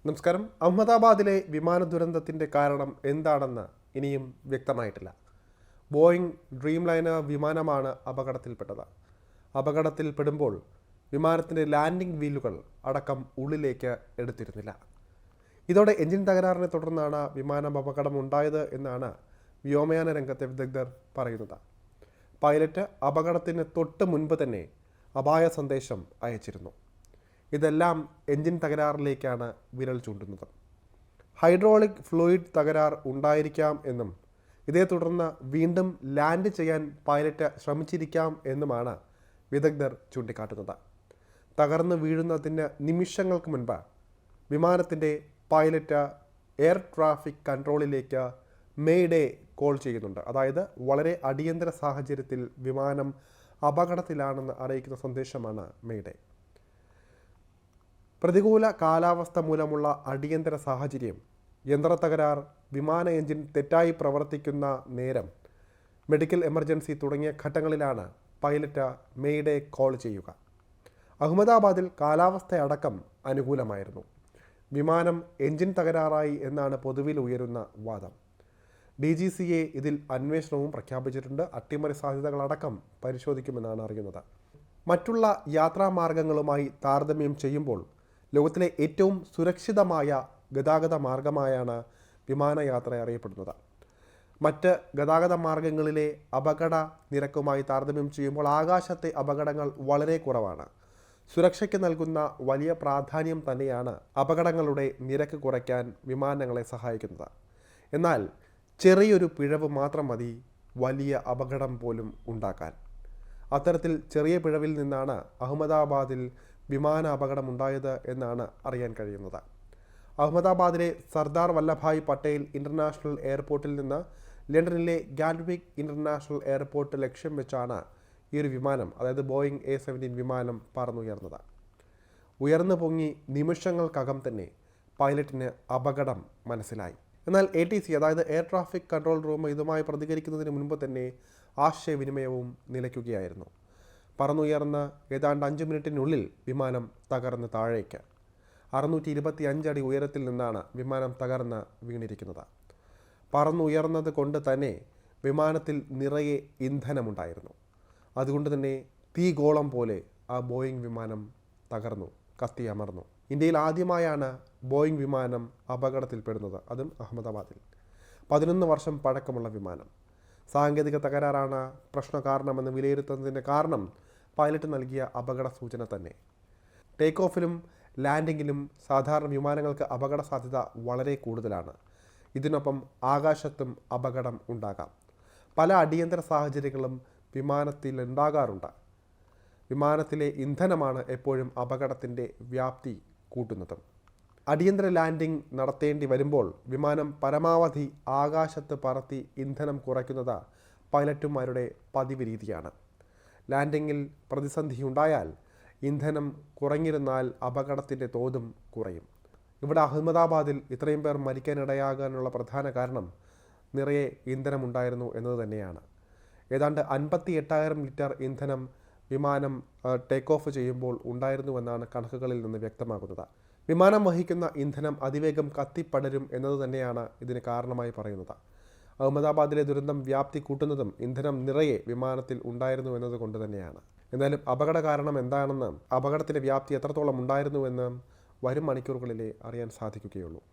നമസ്കാരം. അഹമ്മദാബാദിലെ വിമാന ദുരന്തത്തിൻ്റെ കാരണം എന്താണെന്ന് ഇനിയും വ്യക്തമായിട്ടില്ല. ബോയിങ് ഡ്രീം ലൈനർ വിമാനമാണ് അപകടത്തിൽപ്പെട്ടത്. അപകടത്തിൽപ്പെടുമ്പോൾ വിമാനത്തിൻ്റെ ലാൻഡിംഗ് വീലുകൾ അടക്കം ഉള്ളിലേക്ക് എടുത്തിരുന്നില്ല. ഇതോടെ എഞ്ചിൻ തകരാറിനെ തുടർന്നാണ് വിമാനം അപകടമുണ്ടായത് എന്നാണ് വ്യോമയാന രംഗത്തെ വിദഗ്ധർ പറയുന്നത്. പൈലറ്റ് അപകടത്തിന് തൊട്ട് മുൻപ് തന്നെ അപായ സന്ദേശം അയച്ചിരുന്നു. ഇതെല്ലാം എഞ്ചിൻ തകരാറിലേക്കാണ് വിരൽ ചൂണ്ടുന്നത്. ഹൈഡ്രോളിക് ഫ്ലൂയിഡ് തകരാർ ഉണ്ടായിരിക്കാം എന്നും ഇതേ തുടർന്ന് വീണ്ടും ലാൻഡ് ചെയ്യാൻ പൈലറ്റ് ശ്രമിച്ചിരിക്കാം എന്നുമാണ് വിദഗ്ധർ ചൂണ്ടിക്കാട്ടുന്നത്. തകർന്നു വീഴുന്നതിന് നിമിഷങ്ങൾക്ക് മുൻപ് വിമാനത്തിൻ്റെ പൈലറ്റ് എയർ ട്രാഫിക് കൺട്രോളിലേക്ക് മെയ്ഡേ കോൾ ചെയ്യുന്നുണ്ട്. അതായത് വളരെ അടിയന്തര സാഹചര്യത്തിൽ വിമാനം അപകടത്തിലാണെന്ന് അറിയിക്കുന്ന സന്ദേശമാണ് മെയ്ഡേ. പ്രതികൂല കാലാവസ്ഥ മൂലമുള്ള അടിയന്തര സാഹചര്യം, യന്ത്ര തകരാർ, വിമാന എഞ്ചിൻ തെറ്റായി പ്രവർത്തിക്കുന്ന നേരം, മെഡിക്കൽ എമർജൻസി തുടങ്ങിയ ഘട്ടങ്ങളിലാണ് പൈലറ്റ് മെയ്ഡേ കോൾ ചെയ്യുക. അഹമ്മദാബാദിൽ കാലാവസ്ഥയടക്കം അനുകൂലമായിരുന്നു. വിമാനം എഞ്ചിൻ തകരാറായി എന്നാണ് പൊതുവിൽ ഉയരുന്ന വാദം. DGCA ഇതിൽ അന്വേഷണവും പ്രഖ്യാപിച്ചിട്ടുണ്ട്. അട്ടിമറി സാധ്യതകളടക്കം പരിശോധിക്കുമെന്നാണ് അറിയുന്നത്. മറ്റുള്ള യാത്രാമാർഗങ്ങളുമായി താരതമ്യം ചെയ്യുമ്പോൾ ലോകത്തിലെ ഏറ്റവും സുരക്ഷിതമായ ഗതാഗത മാർഗമായാണ് വിമാനയാത്ര അറിയപ്പെടുന്നത്. മറ്റ് ഗതാഗത മാർഗങ്ങളിലെ അപകട നിരക്കുമായി താരതമ്യം ചെയ്യുമ്പോൾ ആകാശത്തെ അപകടങ്ങൾ വളരെ കുറവാണ്. സുരക്ഷയ്ക്ക് നൽകുന്ന വലിയ പ്രാധാന്യം തന്നെയാണ് അപകടങ്ങളുടെ നിരക്ക് കുറയ്ക്കാൻ വിമാനങ്ങളെ സഹായിക്കുന്നത്. എന്നാൽ ചെറിയൊരു പിഴവ് മാത്രം മതി വലിയ അപകടം പോലും ഉണ്ടാക്കാൻ. അത്തരത്തിൽ ചെറിയ പിഴവിൽ നിന്നാണ് അഹമ്മദാബാദിൽ വിമാന അപകടമുണ്ടായത് എന്നാണ് അറിയാൻ കഴിയുന്നത്. അഹമ്മദാബാദിലെ സർദാർ വല്ലഭായ് പട്ടേൽ ഇൻ്റർനാഷണൽ എയർപോർട്ടിൽ നിന്ന് ലണ്ടനിലെ ഗാറ്റ്വിക് ഇൻ്റർനാഷണൽ എയർപോർട്ട് ലക്ഷ്യം വെച്ചാണ് ഈ ഒരു വിമാനം, അതായത് ബോയിങ് A-17 വിമാനം പറന്നുയർന്നത്. ഉയർന്നു പൊങ്ങി നിമിഷങ്ങൾക്കകം തന്നെ പൈലറ്റിന് അപകടം മനസ്സിലായി. എന്നാൽ ATC, അതായത് എയർ ട്രാഫിക് കൺട്രോൾ റൂം, ഇതുമായി പ്രതികരിക്കുന്നതിന് മുൻപ് തന്നെ ആശയവിനിമയവും നിലയ്ക്കുകയായിരുന്നു. പറന്നുയർന്ന് ഏതാണ്ട് 5 മിനിറ്റിനുള്ളിൽ വിമാനം തകർന്ന് താഴേക്ക് 625 അടി ഉയരത്തിൽ നിന്നാണ് വിമാനം തകർന്ന് വീണിരിക്കുന്നത്. പറന്നുയർന്നത് കൊണ്ട് തന്നെ വിമാനത്തിൽ നിറയെ ഇന്ധനമുണ്ടായിരുന്നു. അതുകൊണ്ട് തന്നെ തീഗോളം പോലെ ആ ബോയിങ് വിമാനം തകർന്നു, കത്തിയമർന്നു. ഇന്ത്യയിൽ ആദ്യമായാണ് ബോയിങ് വിമാനം അപകടത്തിൽപ്പെടുന്നത്, അതും അഹമ്മദാബാദിൽ. 11 വർഷം പഴക്കമുള്ള വിമാനം. സാങ്കേതിക തകരാറാണ് പ്രശ്ന കാരണമെന്ന് വിലയിരുത്തുന്നതിൻ്റെ കാരണം പൈലറ്റ് നൽകിയ അപകട സൂചന തന്നെ. ടേക്ക് ഓഫിലും ലാൻഡിങ്ങിലും സാധാരണ വിമാനങ്ങൾക്ക് അപകട സാധ്യത വളരെ കൂടുതലാണ്. ഇതിനൊപ്പം ആകാശത്തും അപകടം ഉണ്ടാകാം. പല അടിയന്തര സാഹചര്യങ്ങളും വിമാനത്തിൽ ഉണ്ടാകാറുണ്ട്. വിമാനത്തിലെ ഇന്ധനമാണ് എപ്പോഴും അപകടത്തിൻ്റെ വ്യാപ്തി കൂട്ടുന്നത്. അടിയന്തര ലാൻഡിംഗ് നടത്തേണ്ടി വരുമ്പോൾ വിമാനം പരമാവധി ആകാശത്ത് പറത്തി ഇന്ധനം കുറയ്ക്കുന്നത് പൈലറ്റുമാരുടെ പതിവ് രീതിയാണ്. ലാൻഡിങ്ങിൽ പ്രതിസന്ധിയുണ്ടായാൽ ഇന്ധനം കുറഞ്ഞിരുന്നാൽ അപകടത്തിൻ്റെ തോതും കുറയും. ഇവിടെ അഹമ്മദാബാദിൽ ഇത്രയും പേർ മരിക്കാനിടയാകാനുള്ള പ്രധാന കാരണം നിറയെ ഇന്ധനമുണ്ടായിരുന്നു എന്നത് തന്നെയാണ്. ഏതാണ്ട് 58,000 ലിറ്റർ ഇന്ധനം വിമാനം ടേക്ക് ഓഫ് ചെയ്യുമ്പോൾ ഉണ്ടായിരുന്നുവെന്നാണ് കണക്കുകളിൽ നിന്ന് വ്യക്തമാകുന്നത്. വിമാനം വഹിക്കുന്ന ഇന്ധനം അതിവേഗം കത്തിപ്പടരും എന്നത് തന്നെയാണ് ഇതിന് കാരണമായി പറയുന്നത്. അഹമ്മദാബാദിലെ ദുരന്തം വ്യാപ്തി കൂട്ടുന്നതും ഇന്ധനം നിറയെ വിമാനത്തിൽ ഉണ്ടായിരുന്നു എന്നതുകൊണ്ട് തന്നെയാണ്. എന്തായാലും അപകട കാരണം എന്താണെന്ന്, അപകടത്തിൻ്റെ വ്യാപ്തി എത്രത്തോളം ഉണ്ടായിരുന്നുവെന്ന് വരും മണിക്കൂറുകളിലേ അറിയാൻ സാധിക്കുകയുള്ളൂ.